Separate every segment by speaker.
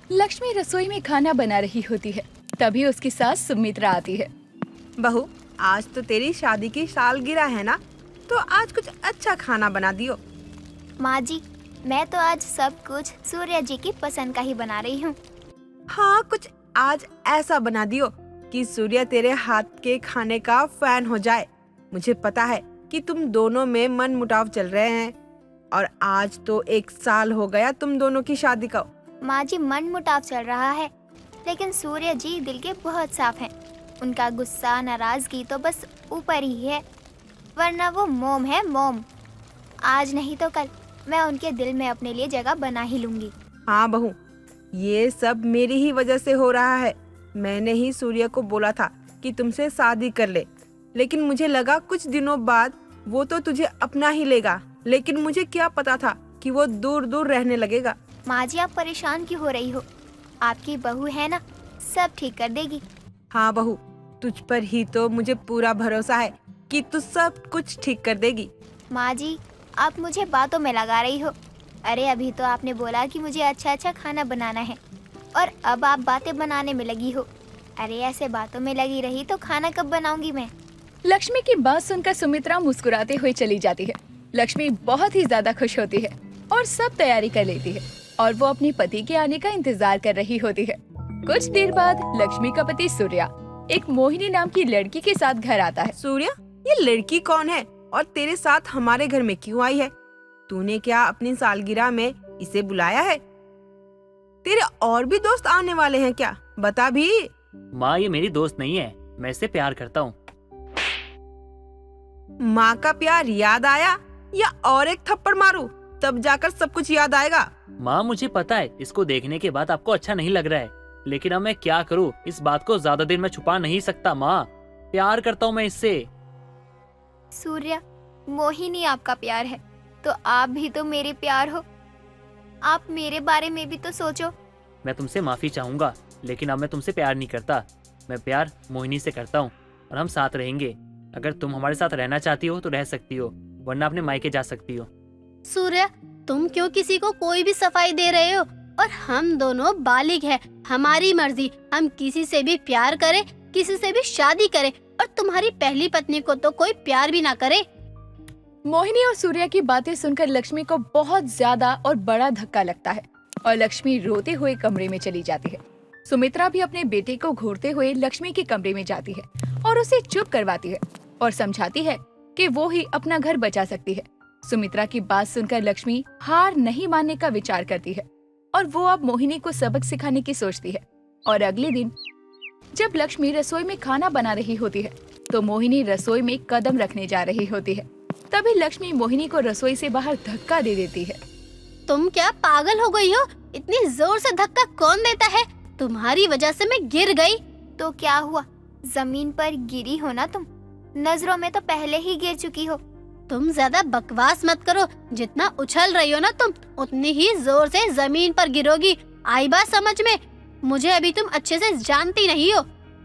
Speaker 1: लक्ष्मी रसोई में खाना बना रही होती है। तभी उसकी सास सुमित्रा आती है।
Speaker 2: बहू, आज तो तेरी शादी की सालगिरह है ना, तो आज कुछ अच्छा खाना बना दियो।
Speaker 3: माँ जी, मैं तो आज सब कुछ सूर्य जी की पसंद का ही बना रही हूँ।
Speaker 2: हाँ, कुछ आज ऐसा बना दियो कि सूर्य तेरे हाथ के खाने का फैन हो जाए। मुझे पता है कि तुम दोनों में मन मुटाव चल रहे हैं, और आज तो 1 साल हो गया तुम दोनों की शादी का।
Speaker 3: माँ जी, मन मुटाव चल रहा है, लेकिन सूर्य जी दिल के बहुत साफ हैं। उनका गुस्सा नाराजगी तो बस ऊपर ही है, वरना वो मोम है, मोम। आज नहीं तो कल मैं उनके दिल में अपने लिए जगह बना ही लूंगी।
Speaker 2: हाँ बहू, ये सब मेरी ही वजह से हो रहा है। मैंने ही सूर्य को बोला था कि तुमसे शादी कर ले, लेकिन मुझे लगा कुछ दिनों बाद वो तो तुझे अपना ही लेगा, लेकिन मुझे क्या पता था कि वो दूर दूर रहने लगेगा।
Speaker 3: माँ जी, आप परेशान क्यों हो रही हो? आपकी बहू है ना, सब ठीक कर देगी।
Speaker 2: हाँ बहू, तुझ पर ही तो मुझे पूरा भरोसा है कि तू सब कुछ ठीक कर देगी।
Speaker 3: माँ जी, आप मुझे बातों में लगा रही हो। अरे अभी तो आपने बोला कि मुझे अच्छा अच्छा खाना बनाना है, और अब आप बातें बनाने में लगी हो। अरे ऐसे बातों में लगी रही तो खाना कब बनाऊंगी मैं?
Speaker 1: लक्ष्मी की बात सुनकर सुमित्रा मुस्कुराते हुए चली जाती है। लक्ष्मी बहुत ही ज्यादा खुश होती है और सब तैयारी कर लेती है, और वो अपने पति के आने का इंतजार कर रही होती है। कुछ देर बाद लक्ष्मी का पति सूर्या एक मोहिनी नाम की लड़की के साथ घर आता है।
Speaker 2: सूर्य, ये लड़की कौन है और तेरे साथ हमारे घर में क्यों आई है? तूने क्या अपनी सालगिरह में इसे बुलाया है? तेरे और भी दोस्त आने वाले हैं क्या? बता भी।
Speaker 4: माँ, ये मेरी दोस्त नहीं है, मैं इससे प्यार करता हूँ।
Speaker 2: माँ का प्यार याद आया, या और एक थप्पड़ मारूं तब जाकर सब कुछ याद आएगा?
Speaker 4: माँ, मुझे पता है इसको देखने के बाद आपको अच्छा नहीं लग रहा है, लेकिन अब मैं क्या करूँ, इस बात को ज्यादा देर में छुपा नहीं सकता। माँ, प्यार करता हूँ मैं इससे।
Speaker 3: सूर्य, मोहिनी आपका प्यार है तो आप भी तो मेरे प्यार हो। आप मेरे बारे में भी तो सोचो।
Speaker 4: मैं तुमसे माफी चाहूंगा, लेकिन अब मैं तुमसे प्यार नहीं करता। मैं प्यार मोहिनी से करता हूँ, और हम साथ रहेंगे। अगर तुम हमारे साथ रहना चाहती हो तो रह सकती हो, वरना अपने मायके जा सकती हो।
Speaker 5: सूर्य, तुम क्यों किसी को कोई भी सफाई दे रहे हो? और हम दोनों बालिग हैं, हमारी मर्जी, हम किसी से भी प्यार करें, किसी से भी शादी करें, और तुम्हारी पहली पत्नी को तो कोई प्यार भी ना करे।
Speaker 1: मोहिनी और सूर्या की बातें सुनकर लक्ष्मी को बहुत ज्यादा और बड़ा धक्का लगता है, और लक्ष्मी रोते हुए कमरे में चली जाती है। सुमित्रा भी अपने बेटे को घूरते हुए लक्ष्मी के कमरे में जाती है और उसे चुप करवाती है और समझाती है कि वो ही अपना घर बचा सकती है। सुमित्रा की बात सुनकर लक्ष्मी हार नहीं मानने का विचार करती है, और वो अब मोहिनी को सबक सिखाने की सोचती है। और अगले दिन जब लक्ष्मी रसोई में खाना बना रही होती है, तो मोहिनी रसोई में कदम रखने जा रही होती है। तभी लक्ष्मी मोहिनी को रसोई से बाहर धक्का दे देती है।
Speaker 5: तुम क्या पागल हो गई हो? इतनी जोर से धक्का कौन देता है? तुम्हारी वजह से मैं गिर गई।
Speaker 3: तो क्या हुआ, जमीन पर गिरी हो ना तुम, नजरों में तो पहले ही गिर चुकी हो।
Speaker 5: तुम ज्यादा बकवास मत करो, जितना उछल रही हो ना तुम, उतनी ही जोर से जमीन पर गिरोगी। आई बात समझ में? मुझे अभी तुम अच्छे से जानती नहीं हो।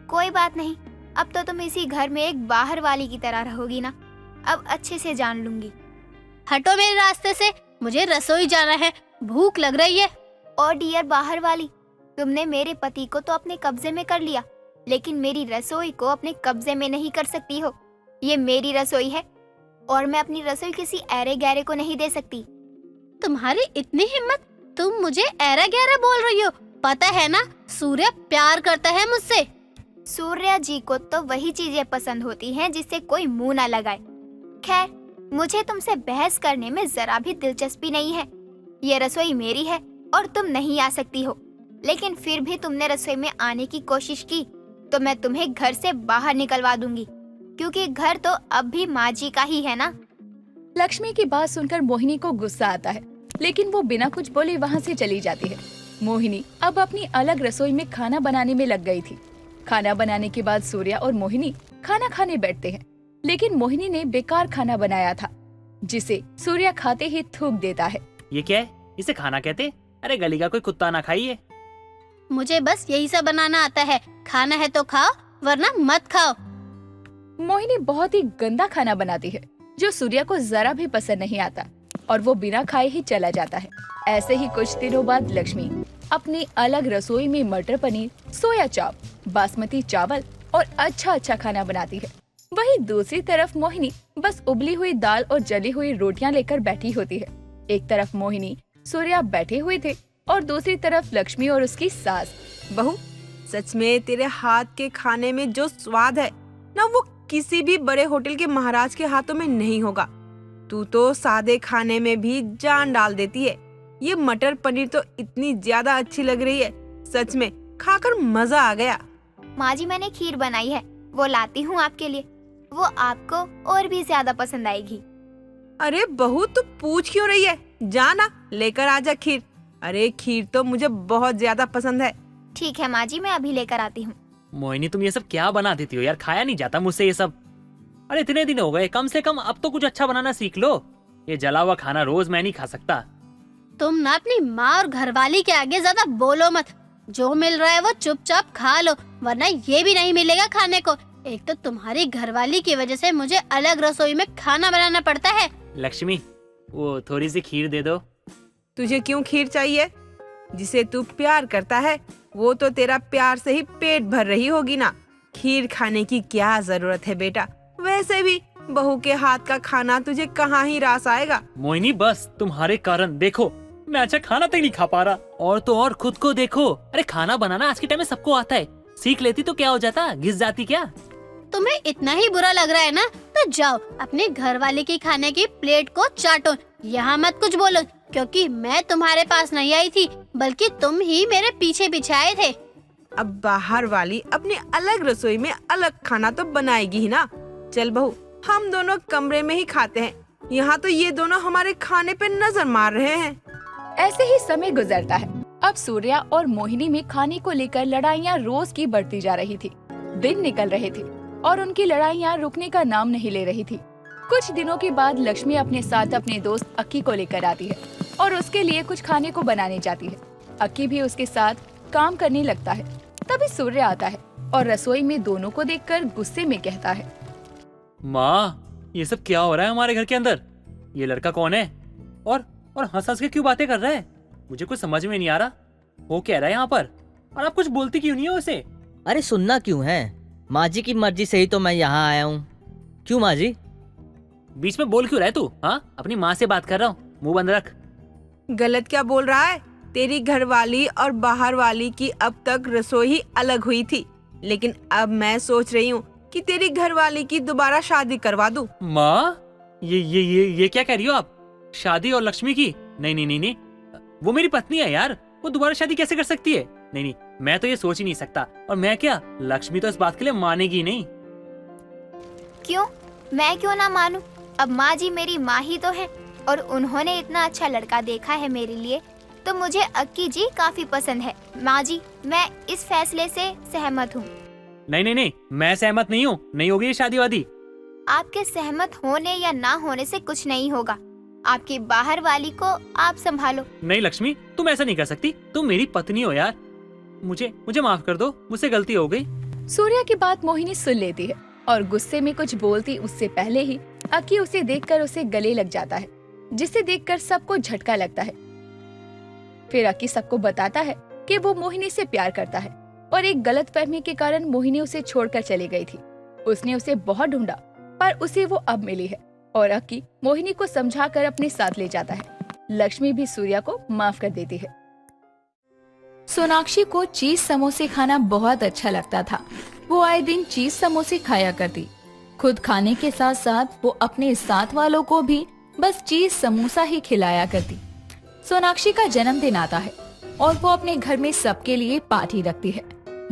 Speaker 3: कोई बात नहीं, अब तो तुम इसी घर में एक बाहर वाली की तरह रहोगी ना, अब अच्छे से जान लूंगी।
Speaker 5: हटो मेरे रास्ते से, मुझे रसोई जाना है, भूख लग रही है।
Speaker 3: और डियर बाहर वाली, तुमने मेरे पति को तो अपने कब्जे में कर लिया, लेकिन मेरी रसोई को अपने कब्जे में नहीं कर सकती हो। ये मेरी रसोई है, और मैं अपनी रसोई किसी ऐरे गैरे को नहीं दे सकती।
Speaker 5: तुम्हारी इतनी हिम्मत, तुम मुझे ऐरा गैरा बोल रही हो? पता है ना, सूर्य प्यार करता है मुझसे।
Speaker 3: सूर्या जी को तो वही चीजें पसंद होती हैं जिससे कोई मुंह ना लगाए। खैर, मुझे तुमसे बहस करने में जरा भी दिलचस्पी नहीं है। ये रसोई मेरी है और तुम नहीं आ सकती हो, लेकिन फिर भी तुमने रसोई में आने की कोशिश की तो मैं तुम्हें घर से बाहर निकलवा दूंगी, क्योंकि घर तो अब भी माँ जी का ही है ना।
Speaker 1: लक्ष्मी की बात सुनकर मोहिनी को गुस्सा आता है, लेकिन वो बिना कुछ बोले वहाँ से चली जाती है। मोहिनी अब अपनी अलग रसोई में खाना बनाने में लग गई थी। खाना बनाने के बाद सूर्या और मोहिनी खाना खाने बैठते हैं, लेकिन मोहिनी ने बेकार खाना बनाया था, जिसे सूर्या खाते ही थूक देता है।
Speaker 4: ये क्या है? इसे खाना कहते? अरे गली का कोई कुत्ता ना खाइए।
Speaker 5: मुझे बस यही सब बनाना आता है, खाना है तो खाओ, वरना मत खाओ।
Speaker 1: मोहिनी बहुत ही गंदा खाना बनाती है, जो सूर्या को जरा भी पसंद नहीं आता। और वो बिना खाए ही चला जाता है। ऐसे ही कुछ दिनों बाद लक्ष्मी अपनी अलग रसोई में मटर पनीर, सोया चाप, बासमती चावल और अच्छा खाना बनाती है। वहीं दूसरी तरफ मोहिनी बस उबली हुई दाल और जली हुई रोटियां लेकर बैठी होती है। एक तरफ मोहिनी, सूर्या बैठे हुए थे और दूसरी तरफ लक्ष्मी और उसकी सास।
Speaker 2: बहू, सच में तेरे हाथ के खाने में जो स्वाद है ना, वो किसी भी बड़े होटल के महाराज के हाथों में नहीं होगा। तू तो सादे खाने में भी जान डाल देती है। ये मटर पनीर तो इतनी ज्यादा अच्छी लग रही है, सच में खाकर मजा आ गया।
Speaker 3: माँ जी, मैंने खीर बनाई है, वो लाती हूँ आपके लिए। वो आपको और भी ज्यादा पसंद आएगी।
Speaker 2: अरे बहू, तू पूछ क्यों रही है? जाना लेकर आजा खीर। अरे खीर तो मुझे बहुत ज्यादा पसंद है।
Speaker 3: ठीक है माँ जी, मैं अभी लेकर आती हूँ।
Speaker 4: मोहिनी, तुम ये सब क्या बना देती हो यार, खाया नहीं जाता मुझसे ये सब। अरे इतने दिन हो गए, कम से कम अब तो कुछ अच्छा बनाना सीख लो। ये जला हुआ खाना रोज मैं नहीं खा सकता।
Speaker 5: तुम ना अपनी माँ और घरवाली के आगे ज्यादा बोलो मत। जो मिल रहा है वो चुपचाप खा लो, वरना ये भी नहीं मिलेगा खाने को। एक तो तुम्हारी घरवाली की वजह से मुझे अलग रसोई में खाना बनाना पड़ता है।
Speaker 4: लक्ष्मी, वो थोड़ी सी खीर दे दो।
Speaker 2: तुझे क्यों खीर चाहिए? जिसे तू प्यार करता है वो तो तेरा प्यार से ही पेट भर रही होगी ना। खीर खाने की क्या जरूरत है बेटा? वैसे भी बहू के हाथ का खाना तुझे कहाँ ही रास आएगा।
Speaker 4: मोहिनी, बस तुम्हारे कारण देखो मैं अच्छा खाना तक नहीं खा पा रहा। और तो और खुद को देखो। अरे खाना बनाना आज के टाइम में सबको आता है, सीख लेती तो क्या हो जाता, घिस जाती क्या?
Speaker 5: तुम्हें इतना ही बुरा लग रहा है ना, तो जाओ अपने घरवाले की खाने की प्लेट को चाटो। यहाँ मत कुछ बोलो, क्योंकि मैं तुम्हारे पास नहीं आई थी, बल्कि तुम ही मेरे पीछे पीछे आए थे।
Speaker 2: अब बाहर वाली अपनी अलग रसोई में अलग खाना तो बनाएगी ही ना। चल बहू, हम दोनों कमरे में ही खाते हैं। यहाँ तो ये दोनों हमारे खाने पे नजर मार रहे हैं।
Speaker 1: ऐसे ही समय गुजरता है। अब सूर्या और मोहिनी में खाने को लेकर लड़ाइयाँ रोज की बढ़ती जा रही थी। दिन निकल रहे थे और उनकी लड़ाइयाँ रुकने का नाम नहीं ले रही थी। कुछ दिनों के बाद लक्ष्मी अपने साथ अपने दोस्त अक्की को लेकर आती है और उसके लिए कुछ खाने को बनाने जाती है। अक्की भी उसके साथ काम करने लगता है। तभी सूर्य आता है और रसोई में दोनों को देखकर गुस्से में कहता है,
Speaker 4: माँ, ये सब क्या हो रहा है हमारे घर के अंदर? ये लड़का कौन है और हंस हंस के क्यों बातें कर रहा है? मुझे कुछ समझ में नहीं आ रहा। वो कह रहा है यहाँ पर, और आप कुछ बोलती क्यों नहीं हो उसे?
Speaker 6: अरे सुनना क्यों है? माँ जी की मर्जी से ही तो मैं यहाँ आया हूँ। क्यों माँ जी?
Speaker 4: बीच में बोल क्यों रहा है तू? हाँ, अपनी माँ से बात कर रहा हूँ, मुंह बंद रख।
Speaker 2: गलत क्या बोल रहा है? तेरी घरवाली और बाहर वाली की अब तक रसोई ही अलग हुई थी, लेकिन अब मैं सोच रही हूँ कि तेरी घरवाली की दोबारा शादी करवा दूँ।
Speaker 4: माँ, ये क्या कह रही हो आप? शादी और लक्ष्मी की? नहीं नहीं नहीं नहीं, वो मेरी पत्नी है यार, वो दोबारा शादी कैसे कर सकती है? नहीं नहीं, मैं तो ये सोच ही नहीं सकता। और मैं क्या, लक्ष्मी तो इस बात के लिए मानेगी नहीं।
Speaker 3: क्यों? मैं क्यों ना मानूं? अब माँ जी मेरी माँ ही तो है, और उन्होंने इतना अच्छा लड़का देखा है मेरे लिए, तो मुझे अक्की जी काफी पसंद है। माँ जी, मैं इस फैसले से सहमत हूँ।
Speaker 4: नहीं नहीं नहीं, मैं सहमत नहीं हूँ, नहीं होगी ये शादी वादी।
Speaker 3: आपके सहमत होने या ना होने से कुछ नहीं होगा। आपकी बाहर वाली को आप संभालो।
Speaker 4: नहीं लक्ष्मी, तुम ऐसा नहीं कर सकती, तुम मेरी पत्नी हो यार। मुझे माफ कर दो, मुझसे गलती हो गई।
Speaker 1: सूर्या की बात मोहिनी सुन लेती है और गुस्से में कुछ बोलती उससे पहले ही अक्की उसे देखकर उसे गले लग जाता है, जिसे देखकर सबको झटका लगता है। फिर अक्की सबको बताता है कि वो मोहिनी से प्यार करता है और एक गलतफहमी के कारण मोहिनी उसे छोड़कर चली गई थी। उसने उसे बहुत ढूंढा, पर उसे वो अब मिली है और अक्की मोहिनी को समझाकर अपने साथ ले जाता है। लक्ष्मी भी सूर्या को माफ कर देती है। सोनाक्षी को चीज समोसे खाना बहुत अच्छा लगता था। वो आए दिन चीज समोसे खाया करती। खुद खाने के साथ साथ वो अपने साथ वालों को भी बस चीज समोसा ही खिलाया करती। सोनाक्षी का जन्मदिन आता है और वो अपने घर में सबके लिए पार्टी रखती है,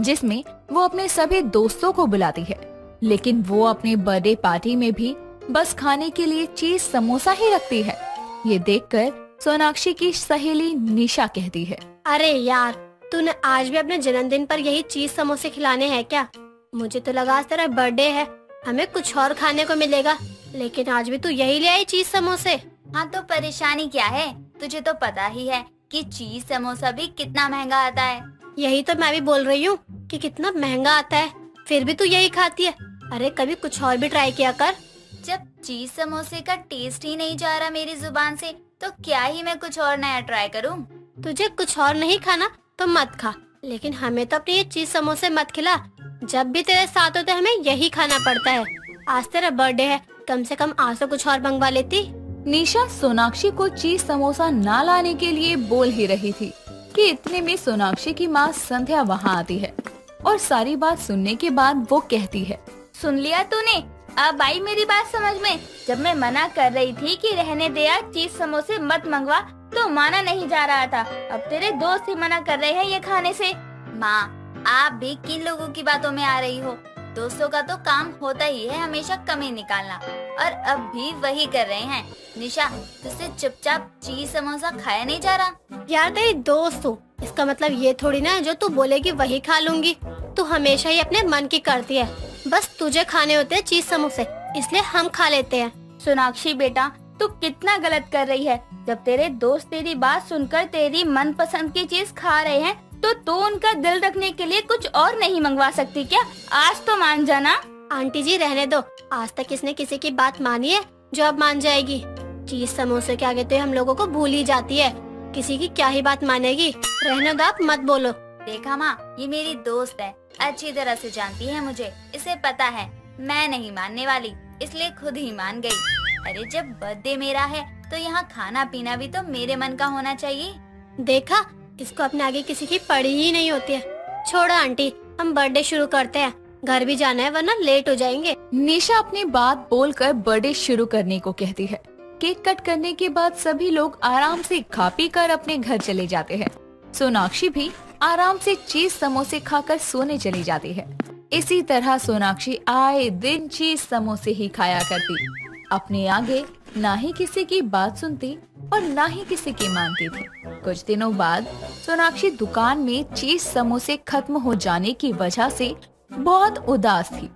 Speaker 1: जिसमें वो अपने सभी दोस्तों को बुलाती है। लेकिन वो अपने बर्थडे पार्टी में भी बस खाने के लिए चीज समोसा ही रखती है। ये देखकर सोनाक्षी की सहेली निशा कहती है,
Speaker 5: अरे यार, तूने आज भी अपने जन्मदिन पर यही चीज समोसे खिलाने हैं क्या? मुझे तो लगा आज तेरा बर्थडे है, हमें कुछ और खाने को मिलेगा, लेकिन आज भी तू यही ले आई चीज समोसे।
Speaker 7: हाँ तो परेशानी क्या है? तुझे तो पता ही है कि चीज समोसा भी कितना महंगा आता है।
Speaker 5: यही तो मैं भी बोल रही हूँ कि कितना महंगा आता है, फिर भी तू यही खाती है। अरे कभी कुछ और भी ट्राई किया कर।
Speaker 7: जब चीज समोसे का टेस्ट ही नहीं जा रहा मेरी जुबान से, तो क्या ही मैं कुछ और नया ट्राई करूं?
Speaker 5: तुझे कुछ और नहीं खाना तो मत खा, लेकिन हमें तो अपने ये चीज समोसे मत खिला। जब भी तेरे साथ होते हमें यही खाना पड़ता है। आज तेरा बर्थडे है, कम से कम आज तो कुछ और मंगवा लेती।
Speaker 1: निशा सोनाक्षी को चीज समोसा ना लाने के लिए बोल ही रही थी कि इतने में सोनाक्षी की माँ संध्या वहाँ आती है और सारी बात सुनने के बाद वो कहती है,
Speaker 7: सुन लिया तूने? अब आई मेरी बात समझ में? जब मैं मना कर रही थी कि रहने दे यार, चीज समोसे मत मंगवा, तो माना नहीं जा रहा था। अब तेरे दोस्त ही मना कर रहे हैं ये खाने से। माँ, आप भी किन लोगों की बातों में आ रही हो? दोस्तों का तो काम होता ही है हमेशा कमी निकालना, और अब भी वही कर रहे हैं। निशा, तुझसे चुपचाप चीज समोसा खाया नहीं जा रहा?
Speaker 5: यार तेरी दोस्त हूँ, इसका मतलब ये थोड़ी ना है जो तू बोलेगी वही खा लूंगी। तू हमेशा ही अपने मन की करती है। बस तुझे खाने होते हैं चीज समोसे, इसलिए हम खा लेते हैं।
Speaker 7: सोनाक्षी बेटा, तू कितना गलत कर रही है। जब तेरे दोस्त तेरी बात सुनकर तेरी मनपसंद की चीज खा रहे हैं, तो तू उनका दिल रखने के लिए कुछ और नहीं मंगवा सकती क्या? आज तो मान जाना।
Speaker 5: आंटी जी रहने दो, आज तक इसने किसी की बात मानी है जो अब मान जाएगी? चीज समोसे के आगे तो हम लोगों को भूल ही जाती है, किसी की क्या ही बात मानेगी। रहने दो, आप मत बोलो।
Speaker 7: देखा माँ, ये मेरी दोस्त है, अच्छी तरह से जानती है मुझे, इसे पता है मैं नहीं मानने वाली, इसलिए खुद ही मान गई। अरे जब बर्थडे मेरा है तो यहाँ खाना पीना भी तो मेरे मन का होना चाहिए।
Speaker 5: देखा, इसको अपने आगे किसी की पड़ी ही नहीं होती है। छोड़ो आंटी, हम बर्थडे शुरू करते हैं, घर भी जाना है वरना लेट हो जाएंगे।
Speaker 1: निशा अपनी बात बोलकर बर्थडे शुरू करने को कहती है। केक कट करने के बाद सभी लोग आराम से खा पी कर अपने घर चले जाते हैं। सोनाक्षी भी आराम से चीज समोसे खाकर सोने चली जाती है। इसी तरह सोनाक्षी आए दिन चीज समोसे ही खाया करती, अपने आगे ना ही किसी की बात सुनती और ना ही किसी की मानती थी। कुछ दिनों बाद सोनाक्षी दुकान में चीज समोसे खत्म हो जाने की वजह से बहुत उदास थी।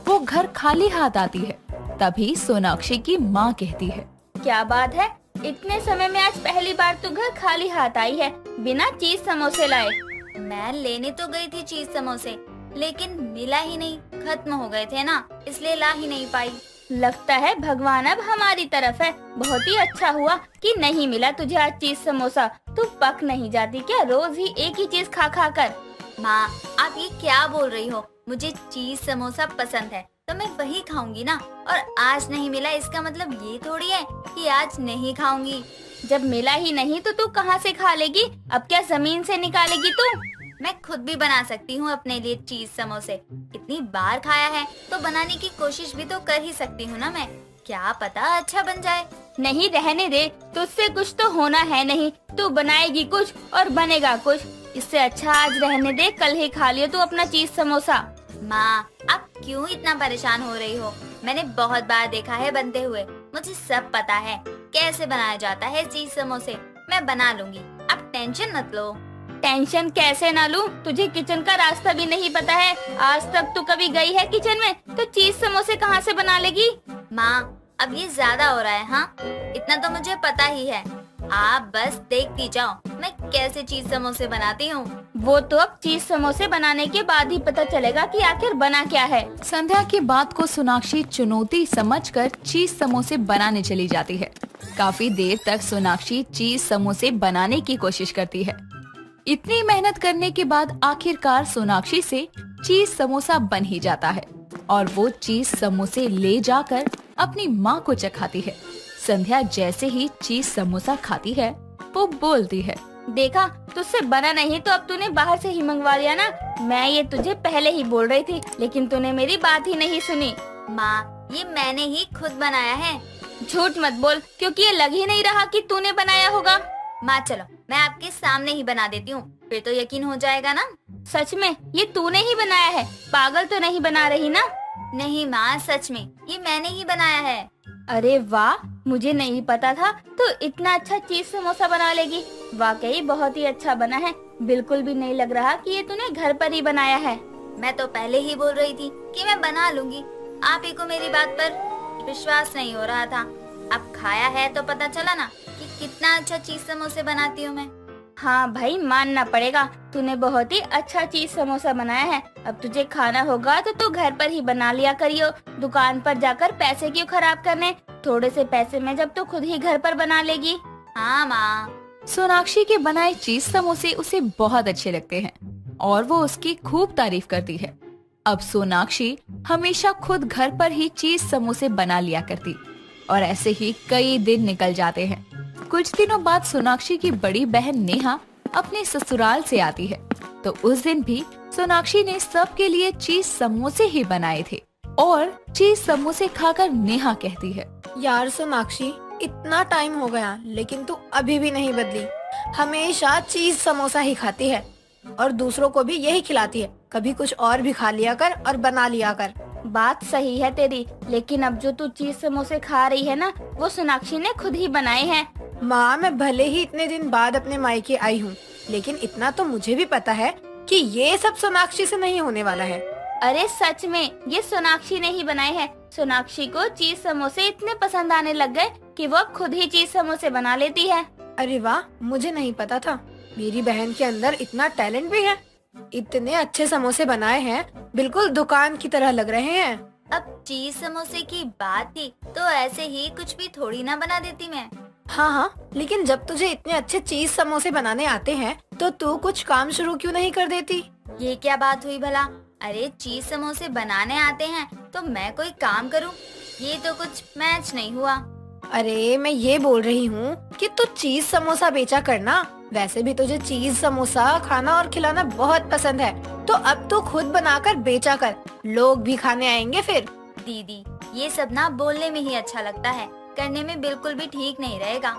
Speaker 1: वो घर खाली हाथ आती है। तभी सोनाक्षी की माँ कहती है,
Speaker 7: क्या बात है, इतने समय में आज पहली बार तू घर खाली हाथ आई है बिना चीज समोसे लाए? मैं लेने तो गई थी चीज समोसे, लेकिन मिला ही नहीं, खत्म हो गए थे ना, इसलिए ला ही नहीं पाई। लगता है भगवान अब हमारी तरफ है। बहुत ही अच्छा हुआ कि नहीं मिला तुझे आज चीज समोसा। तू पक नहीं जाती क्या रोज ही एक ही चीज खा खा कर? माँ, आप ये क्या बोल रही हो? मुझे चीज समोसा पसंद है तो मैं वही खाऊंगी ना, और आज नहीं मिला इसका मतलब ये थोड़ी है कि आज नहीं खाऊंगी। जब मिला ही नहीं तो तू कहाँ से खा लेगी? अब क्या जमीन से निकालेगी तू? मैं खुद भी बना सकती हूँ अपने लिए चीज समोसे। इतनी बार खाया है तो बनाने की कोशिश भी तो कर ही सकती हूँ ना मैं। क्या पता अच्छा बन जाए। नहीं, रहने दे, तुझसे कुछ तो होना है नहीं। तू बनाएगी कुछ और बनेगा कुछ। इससे अच्छा आज रहने दे, कल ही खा लियो तू अपना चीज समोसा। माँ, आप क्यों इतना परेशान हो रही हो? मैंने बहुत बार देखा है बनते हुए, मुझे सब पता है कैसे बनाया जाता है चीज समोसे। मैं बना लूंगी, आप टेंशन मत लो। टेंशन कैसे ना लूं? तुझे किचन का रास्ता भी नहीं पता है। आज तक तू कभी गई है किचन में? तो चीज समोसे कहाँ से बना लेगी? माँ, अब ये ज्यादा हो रहा है। हाँ, इतना तो मुझे पता ही है। आप बस देखती जाओ मैं कैसे चीज समोसे बनाती हूँ। वो तो अब चीज समोसे बनाने के बाद ही पता चलेगा कि आखिर बना क्या है।
Speaker 1: संध्या की बात को सोनाक्षी चुनौती समझकर चीज समोसे बनाने चली जाती है। काफी देर तक सोनाक्षी चीज समोसे बनाने की कोशिश करती है। इतनी मेहनत करने के बाद आखिरकार सोनाक्षी से चीज समोसा बन ही जाता है और वो चीज समोसे ले जाकर अपनी माँ को चखाती है। संध्या जैसे ही चीज समोसा खाती है वो बोलती है,
Speaker 7: देखा, तुझसे बना नहीं तो अब तूने बाहर से ही मंगवा लिया ना। मैं ये तुझे पहले ही बोल रही थी, लेकिन तूने मेरी बात ही नहीं सुनी। माँ, ये मैंने ही खुद बनाया है। झूठ मत बोल, क्योंकि ये लग ही नहीं रहा कि तूने बनाया होगा। माँ चलो, मैं आपके सामने ही बना देती हूँ, फिर तो यकीन हो जाएगा ना। सच में ये तूने ही बनाया है? पागल तो नहीं बना रही ना? नहीं माँ, सच में ये मैंने ही बनाया है। अरे वाह, मुझे नहीं पता था तो इतना अच्छा चीज समोसा बना लेगी। वाकई बहुत ही अच्छा बना है। बिल्कुल भी नहीं लग रहा कि ये तूने घर पर ही बनाया है। मैं तो पहले ही बोल रही थी कि मैं बना लूंगी। आप ही को मेरी बात पर विश्वास नहीं हो रहा था। अब खाया है तो पता चला ना कि कितना अच्छा चीज समोसे बनाती हूँ मैं। हाँ भाई, मानना पड़ेगा, तूने बहुत ही अच्छा चीज समोसा बनाया है। अब तुझे खाना होगा तो तू घर पर ही बना लिया करियो, दुकान पर जाकर पैसे क्यों खराब करने, थोड़े से पैसे में जब तू खुद ही घर पर बना लेगी। हाँ माँ।
Speaker 1: सोनाक्षी के बनाए चीज समोसे उसे बहुत अच्छे लगते हैं और वो उसकी खूब तारीफ करती है। अब सोनाक्षी हमेशा खुद घर पर ही चीज समोसे बना लिया करती और ऐसे ही कई दिन निकल जाते हैं। कुछ दिनों बाद सोनाक्षी की बड़ी बहन नेहा अपने ससुराल से आती है, तो उस दिन भी सोनाक्षी ने सबके लिए चीज समोसे ही बनाए थे और चीज समोसे खाकर नेहा कहती है,
Speaker 2: यार सोनाक्षी, इतना टाइम हो गया लेकिन तू अभी भी नहीं बदली। हमेशा चीज समोसा ही खाती है और दूसरों को भी यही खिलाती है। कभी कुछ और भी खा लिया कर और बना लिया कर।
Speaker 7: बात सही है तेरी, लेकिन अब जो तू चीज समोसे खा रही है ना, वो सोनाक्षी ने खुद ही बनाए हैं।
Speaker 2: माँ, मैं भले ही इतने दिन बाद अपने मायके आई हूँ, लेकिन इतना तो मुझे भी पता है कि ये सब सोनाक्षी से नहीं होने वाला है।
Speaker 7: अरे सच में ये सोनाक्षी ने ही बनाए हैं। सोनाक्षी को चीज समोसे इतने पसंद आने लग गए कि वो खुद ही चीज समोसे बना लेती है।
Speaker 2: अरे वाह, मुझे नहीं पता था। मेरी बहन के अंदर इतना टैलेंट भी है। इतने अच्छे समोसे बनाए हैं, बिल्कुल दुकान की तरह लग रहे हैं।
Speaker 7: अब चीज समोसे की बात थी तो ऐसे ही कुछ भी थोड़ी ना बना देती मैं।
Speaker 2: हाँ हाँ, लेकिन जब तुझे इतने अच्छे चीज समोसे बनाने आते हैं तो तू कुछ काम शुरू क्यों नहीं कर देती?
Speaker 7: ये क्या बात हुई भला? अरे चीज समोसे बनाने आते हैं तो मैं कोई काम करूं? ये तो कुछ मैच नहीं हुआ।
Speaker 2: अरे मैं ये बोल रही हूँ कि तू चीज समोसा बेचा करना। वैसे भी तुझे चीज समोसा खाना और खिलाना बहुत पसंद है, तो अब तू खुद बनाकर बेचा कर, लोग भी खाने आएंगे फिर।
Speaker 7: दीदी, ये सब ना बोलने में ही अच्छा लगता है, करने में बिल्कुल भी ठीक नहीं रहेगा।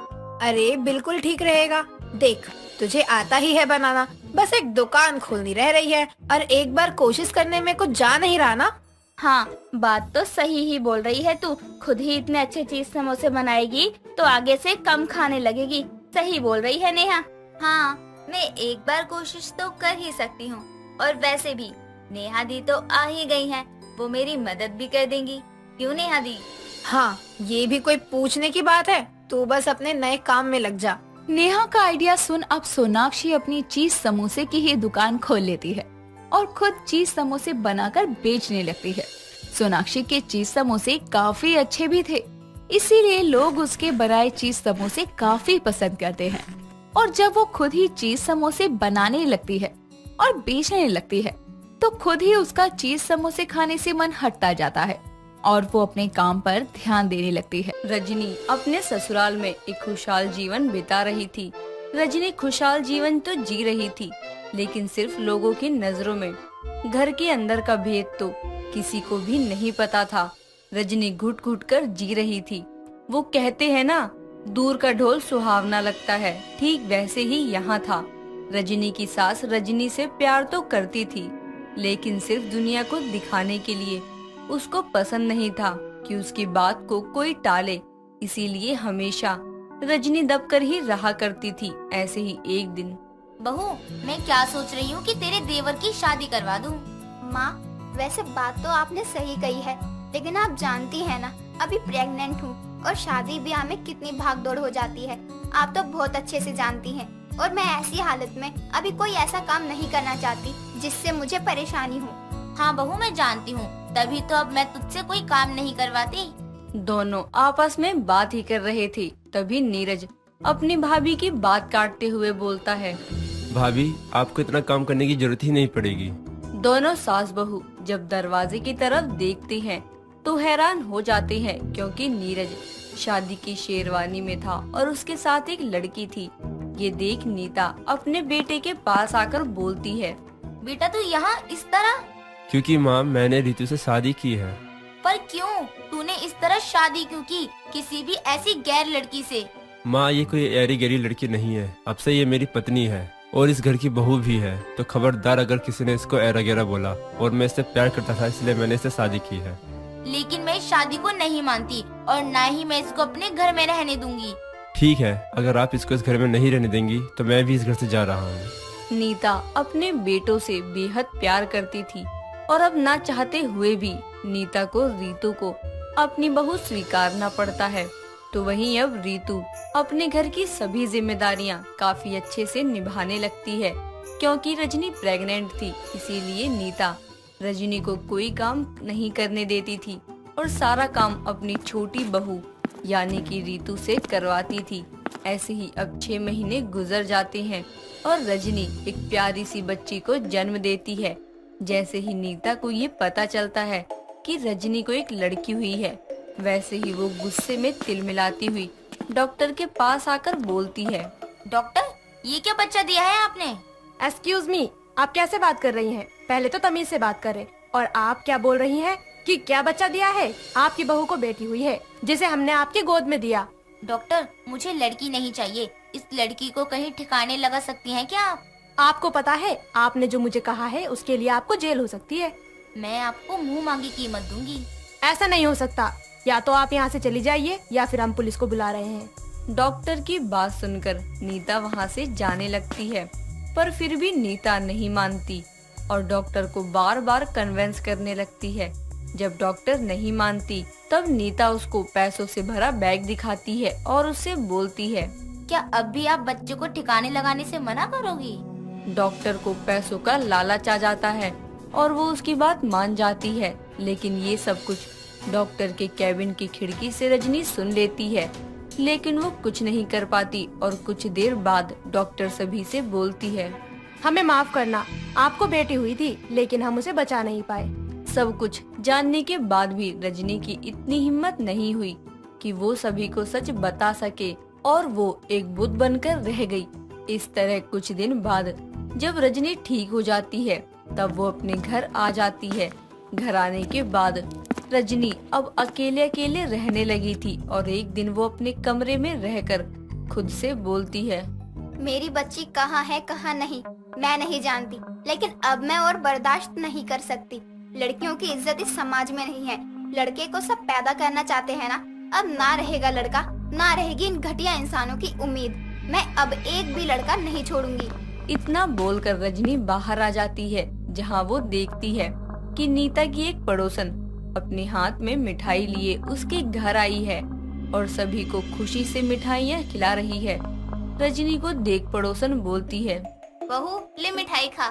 Speaker 2: अरे बिल्कुल ठीक रहेगा। देख, तुझे आता ही है बनाना, बस एक दुकान खोलनी रह रही है और एक बार कोशिश करने में कुछ जा नहीं रहा ना।
Speaker 7: हाँ, बात तो सही ही बोल रही है तू। खुद ही इतने अच्छे चीज समोसे बनाएगी तो आगे से कम खाने लगेगी। सही बोल रही है नेहा। हाँ, मैं एक बार कोशिश तो कर ही सकती हूँ। और वैसे भी नेहा दी तो आ ही गई है, वो मेरी मदद भी कर देंगी। क्यों नेहा दी?
Speaker 2: हाँ, ये भी कोई पूछने की बात है? तू बस अपने नए काम में लग जा।
Speaker 1: नेहा का आइडिया सुन अब सोनाक्षी अपनी चीज समोसे की ही दुकान खोल लेती है और खुद चीज समोसे बनाकर बेचने लगती है। सोनाक्षी के चीज समोसे काफी अच्छे भी थे, इसीलिए लोग उसके बनाए चीज समोसे काफी पसंद करते हैं। और जब वो खुद ही चीज समोसे बनाने लगती है और बेचने लगती है, तो खुद ही उसका चीज समोसे खाने से मन हटता जाता है और वो अपने काम पर ध्यान देने लगती है।
Speaker 8: रजनी अपने ससुराल में एक खुशहाल जीवन बिता रही थी। रजनी खुशहाल जीवन तो जी रही थी, लेकिन सिर्फ लोगों की नजरों में। घर के अंदर का भेद तो किसी को भी नहीं पता था। रजनी घुट घुट कर जी रही थी। वो कहते हैं ना, दूर का ढोल सुहावना लगता है, ठीक वैसे ही यहाँ था। रजनी की सास रजनी से प्यार तो करती थी, लेकिन सिर्फ दुनिया को दिखाने के लिए। उसको पसंद नहीं था कि उसकी बात को कोई टाले, इसीलिए हमेशा रजनी दबकर ही रहा करती थी। ऐसे ही एक दिन,
Speaker 3: बहू, मैं क्या सोच रही हूँ कि तेरे देवर की शादी करवा दूँ। माँ, वैसे बात तो आपने सही कही है, लेकिन आप जानती हैं ना, अभी प्रेग्नेंट हूँ और शादी ब्याह में कितनी भागदौड़ हो जाती है। आप तो बहुत अच्छे से जानती हैं, और मैं ऐसी हालत में अभी कोई ऐसा काम नहीं करना चाहती जिससे मुझे परेशानी हो।
Speaker 7: हाँ बहू, मैं जानती हूँ, तभी तो अब मैं तुझसे कोई काम नहीं करवाती।
Speaker 8: दोनों आपस में बात ही कर रहे थे, तभी नीरज अपनी भाभी की बात काटते हुए बोलता है,
Speaker 9: भाभी, आपको इतना काम करने की जरूरत ही नहीं पड़ेगी।
Speaker 8: दोनों सास बहू जब दरवाजे की तरफ देखते हैं तो हैरान हो जाते हैं, क्योंकि नीरज शादी की शेरवानी में था और उसके साथ एक लड़की थी। ये देख नीता अपने बेटे के पास आकर बोलती है,
Speaker 7: बेटा तू यहाँ इस तरह?
Speaker 9: क्योंकि माँ, मैंने रितु से शादी की है।
Speaker 7: पर क्यों? तूने इस तरह शादी क्यों की, किसी भी ऐसी गैर लड़की से?
Speaker 9: माँ, ये कोई ऐरी गैरी लड़की नहीं है, अब से ये मेरी पत्नी है और इस घर की बहू भी है। तो खबरदार अगर किसी ने इसको ऐरा गैरा बोला। और मैं इससे प्यार करता था, इसलिए मैंने इससे शादी की है।
Speaker 7: लेकिन मैं इस शादी को नहीं मानती और ना ही मैं इसको अपने घर में रहने दूंगी।
Speaker 9: ठीक है, अगर आप इसको इस घर में नहीं रहने देंगी तो मैं भी इस घर से जा रहा हूँ।
Speaker 8: नीता अपने बेटों से बेहद प्यार करती थी और अब ना चाहते हुए भी नीता को रीतू को अपनी बहू स्वीकारना पड़ता है। तो वहीं अब रीतू अपने घर की सभी जिम्मेदारियां काफी अच्छे से निभाने लगती है। क्योंकि रजनी प्रेग्नेंट थी, इसीलिए नीता रजनी को कोई काम नहीं करने देती थी और सारा काम अपनी छोटी बहू यानी कि रीतू से करवाती थी। ऐसे ही अब 6 महीने गुजर जाते हैं और रजनी एक प्यारी सी बच्ची को जन्म देती है। जैसे ही नीता को ये पता चलता है कि रजनी को एक लड़की हुई है, वैसे ही वो गुस्से में तिलमिलाती हुई डॉक्टर के पास आकर बोलती है,
Speaker 7: डॉक्टर, ये क्या बच्चा दिया है आपने?
Speaker 10: एक्सक्यूज मी, आप कैसे बात कर रही हैं? पहले तो तमीज से बात करें। और आप क्या बोल रही हैं कि क्या बच्चा दिया है? आपकी बहू को बेटी हुई है जिसे हमने आपकी गोद में दिया।
Speaker 7: डॉक्टर, मुझे लड़की नहीं चाहिए। इस लड़की को कहीं ठिकाने लगा सकती हैं क्या आप?
Speaker 10: आपको पता है, आपने जो मुझे कहा है उसके लिए आपको जेल हो सकती है।
Speaker 7: मैं आपको मुंह मांगी कीमत दूंगी।
Speaker 10: ऐसा नहीं हो सकता, या तो आप यहाँ से चली जाइए या फिर हम पुलिस को बुला रहे हैं।
Speaker 8: डॉक्टर की बात सुनकर नीता वहाँ से जाने लगती है, पर फिर भी नीता नहीं मानती और डॉक्टर को बार बार कन्विंस करने लगती है। जब डॉक्टर नहीं मानती तब नीता उसको पैसों से भरा बैग दिखाती है और उससे बोलती है,
Speaker 7: क्या अब भी आप बच्चे को ठिकाने लगाने से मना करोगी?
Speaker 8: डॉक्टर को पैसों का लालच आ जाता है और वो उसकी बात मान जाती है। लेकिन ये सब कुछ डॉक्टर के कैबिन की खिड़की से रजनी सुन लेती है, लेकिन वो कुछ नहीं कर पाती और कुछ देर बाद डॉक्टर सभी से बोलती है,
Speaker 10: हमें माफ करना, आपको बेटी हुई थी लेकिन हम उसे बचा नहीं पाए।
Speaker 8: सब कुछ जानने के बाद भी रजनी की इतनी हिम्मत नहीं हुई कि वो सभी को सच बता सके और वो एक बुत बनकर रह गई। इस तरह कुछ दिन बाद जब रजनी ठीक हो जाती है तब वो अपने घर आ जाती है। घर आने के बाद रजनी अब अकेले अकेले रहने लगी थी और एक दिन वो अपने कमरे में रहकर खुद से बोलती है,
Speaker 3: मेरी बच्ची कहाँ है कहाँ नहीं मैं नहीं जानती, लेकिन अब मैं और बर्दाश्त नहीं कर सकती। लड़कियों की इज्जत इस समाज में नहीं है। लड़के को सब पैदा करना चाहते हैं ना, अब ना रहेगा लड़का, ना रहेगी इन घटिया इंसानों की उम्मीद। मैं अब एक भी लड़का नहीं छोड़ूंगी।
Speaker 8: इतना बोलकर रजनी बाहर आ जाती है, जहाँ वो देखती है कि नीता की एक पड़ोसन अपने हाथ में मिठाई लिए उसके घर आई है और सभी को खुशी से मिठाइयाँ खिला रही है। रजनी को देख पड़ोसन बोलती है,
Speaker 3: बहू ले मिठाई खा।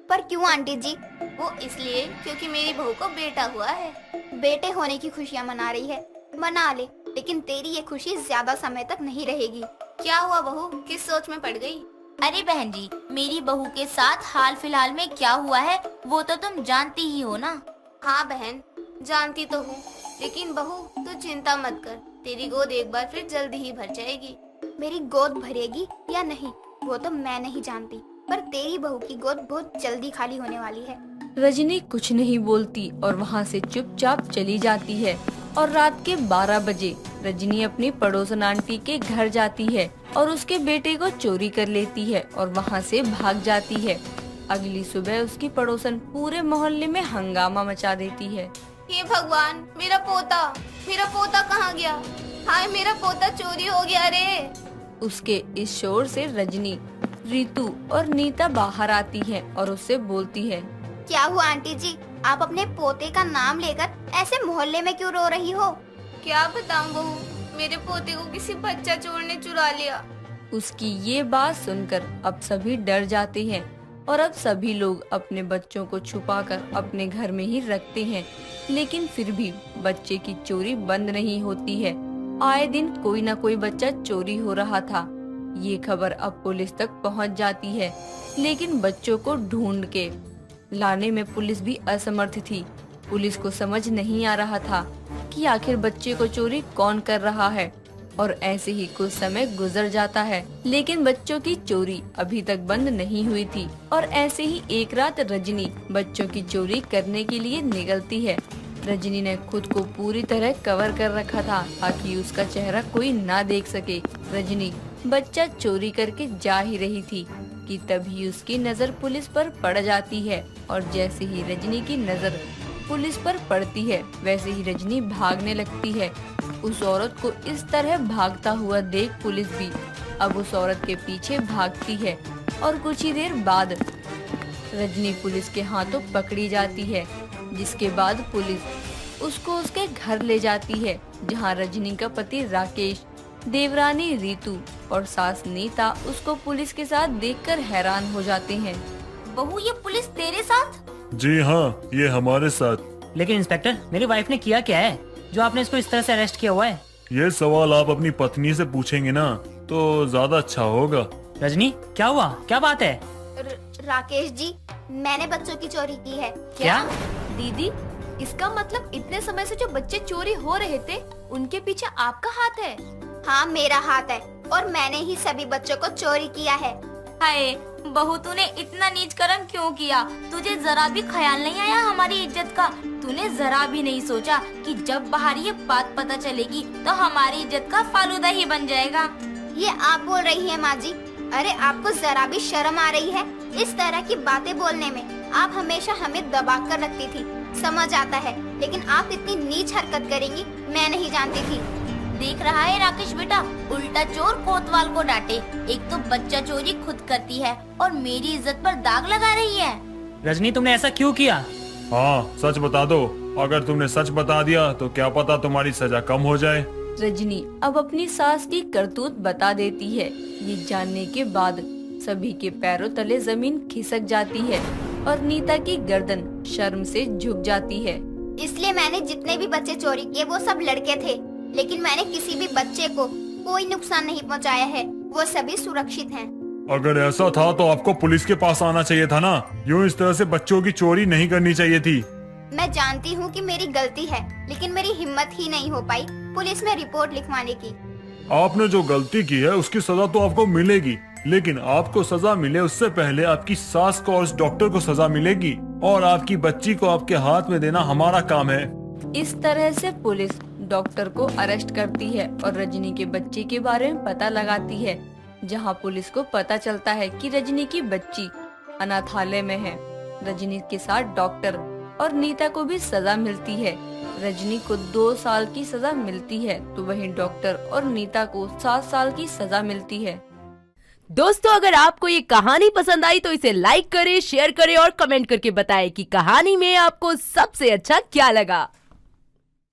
Speaker 3: पर क्यों आंटी जी? वो इसलिए क्योंकि मेरी बहू को बेटा हुआ है। बेटे होने की खुशियाँ मना रही है, मना ले, लेकिन तेरी ये खुशी ज्यादा समय तक नहीं रहेगी। क्या हुआ बहू, किस सोच में पड़ गई?
Speaker 7: अरे बहन जी, मेरी बहू के साथ हाल फिलहाल में क्या हुआ है वो तो तुम जानती ही हो ना।
Speaker 3: हाँ बहन, जानती तो हूँ, लेकिन बहू तू चिंता मत कर, तेरी गोद एक बार फिर जल्दी ही भर जाएगी। मेरी गोद भरेगी या नहीं वो तो मैं नहीं जानती, पर तेरी बहू की गोद बहुत जल्दी खाली होने वाली है।
Speaker 8: रजनी कुछ नहीं बोलती और वहाँ से चुपचाप चली जाती है और रात के 12 बजे रजनी अपनी पड़ोसन आंटी के घर जाती है और उसके बेटे को चोरी कर लेती है और वहाँ से भाग जाती है। अगली सुबह उसकी पड़ोसन पूरे मोहल्ले में हंगामा मचा देती है।
Speaker 3: हे भगवान, मेरा पोता कहाँ गया? हाय, मेरा पोता चोरी हो गया रे।
Speaker 8: उसके इस शोर से रजनी, रीतू और नीता बाहर आती है और उससे बोलती है,
Speaker 3: क्या हुआ आंटी जी, आप अपने पोते का नाम लेकर ऐसे मोहल्ले में क्यों रो रही हो? क्या बताऊं बहू, मेरे पोते को किसी बच्चा चोर ने चुरा लिया।
Speaker 8: उसकी ये बात सुनकर अब सभी डर जाते हैं और अब सभी लोग अपने बच्चों को छुपाकर अपने घर में ही रखते हैं, लेकिन फिर भी बच्चे की चोरी बंद नहीं होती है। आए दिन कोई न कोई बच्चा चोरी हो रहा था। ये खबर अब पुलिस तक पहुंच जाती है, लेकिन बच्चों को ढूंढ के लाने में पुलिस भी असमर्थ थी। पुलिस को समझ नहीं आ रहा था कि आखिर बच्चे को चोरी कौन कर रहा है और ऐसे ही कुछ समय गुजर जाता है, लेकिन बच्चों की चोरी अभी तक बंद नहीं हुई थी। और ऐसे ही एक रात रजनी बच्चों की चोरी करने के लिए निकलती है। रजनी ने खुद को पूरी तरह कवर कर रखा था ताकि उसका चेहरा कोई ना देख सके। रजनी बच्चा चोरी करके जा ही रही थी कि तभी उसकी नजर पुलिस पर पड़ जाती है और जैसे ही रजनी की नजर पुलिस पर पड़ती है वैसे ही रजनी भागने लगती है। उस औरत को इस तरह भागता हुआ देख पुलिस भी अब उस औरत के पीछे भागती है और कुछ ही देर बाद रजनी पुलिस के हाथों पकड़ी जाती है, जिसके बाद पुलिस उसको उसके घर ले जाती है, जहां रजनी का पति राकेश, देवरानी रीतू और सास नीता उसको पुलिस के साथ देखकर हैरान हो जाते हैं।
Speaker 7: बहू, ये पुलिस तेरे साथ?
Speaker 11: जी हाँ, ये हमारे साथ।
Speaker 4: लेकिन इंस्पेक्टर, मेरी वाइफ ने किया क्या है जो आपने इसको इस तरह से अरेस्ट किया हुआ है?
Speaker 11: ये सवाल आप अपनी पत्नी से पूछेंगे ना तो ज्यादा अच्छा होगा।
Speaker 4: रजनी, क्या हुआ? क्या बात है?
Speaker 3: राकेश जी, मैंने बच्चों की चोरी की है।
Speaker 4: क्या?
Speaker 10: दीदी, इसका मतलब इतने समय से जो बच्चे चोरी हो रहे थे उनके पीछे आपका हाथ है?
Speaker 3: हाँ, मेरा हाथ है और मैंने ही सभी बच्चों को चोरी किया है।
Speaker 7: हाय बहू, तूने इतना नीच कर्म क्यों किया? तुझे जरा भी ख्याल नहीं आया हमारी इज्जत का? तूने जरा भी नहीं सोचा कि जब बाहर ये बात पता चलेगी तो हमारी इज्जत का फालूदा ही बन जाएगा?
Speaker 3: ये आप बोल रही हैं माँ जी? अरे आपको जरा भी शर्म आ रही है इस तरह की बातें बोलने में? आप हमेशा हमें दबा कर रखती थी, समझ आता है, लेकिन आप इतनी नीच हरकत करेंगी मैं नहीं जानती थी।
Speaker 7: देख रहा है राकेश बेटा, उल्टा चोर कोतवाल को डांटे। एक तो बच्चा चोरी खुद करती है और मेरी इज्जत पर दाग लगा रही है।
Speaker 4: रजनी, तुमने ऐसा क्यों किया?
Speaker 11: हाँ, सच बता दो। अगर तुमने सच बता दिया तो क्या पता तुम्हारी सजा कम हो जाए।
Speaker 8: रजनी अब अपनी सास की करतूत बता देती है। ये जानने के बाद सभी के पैरों तले जमीन खिसक जाती है और नीता की गर्दन शर्म से झुक जाती है।
Speaker 3: इसलिए मैंने जितने भी बच्चे चोरी किए वो सब लड़के थे, लेकिन मैंने किसी भी बच्चे को कोई नुकसान नहीं पहुंचाया है। वो सभी सुरक्षित हैं।
Speaker 11: अगर ऐसा था तो आपको पुलिस के पास आना चाहिए था ना। यूँ इस तरह से बच्चों की चोरी नहीं करनी चाहिए थी।
Speaker 3: मैं जानती हूँ कि मेरी गलती है, लेकिन मेरी हिम्मत ही नहीं हो पाई पुलिस में रिपोर्ट लिखवाने की।
Speaker 11: आपने जो गलती की है उसकी सजा तो आपको मिलेगी, लेकिन आपको सजा मिले उससे पहले आपकी सास को और उस डॉक्टर को सजा मिलेगी, और आपकी बच्ची को आपके हाथ में देना हमारा काम है।
Speaker 8: इस तरह से पुलिस डॉक्टर को अरेस्ट करती है और रजनी के बच्चे के बारे में पता लगाती है, जहां पुलिस को पता चलता है कि रजनी की बच्ची अनाथालय में है। रजनी के साथ डॉक्टर और नीता को भी सजा मिलती है। रजनी को 2 साल की सजा मिलती है तो वहीं डॉक्टर और नीता को 7 साल की सजा मिलती है।
Speaker 12: दोस्तों, अगर आपको ये कहानी पसंद आई तो इसे लाइक करें, शेयर करें और कमेंट करके बताएं कि कहानी में आपको सबसे अच्छा क्या लगा।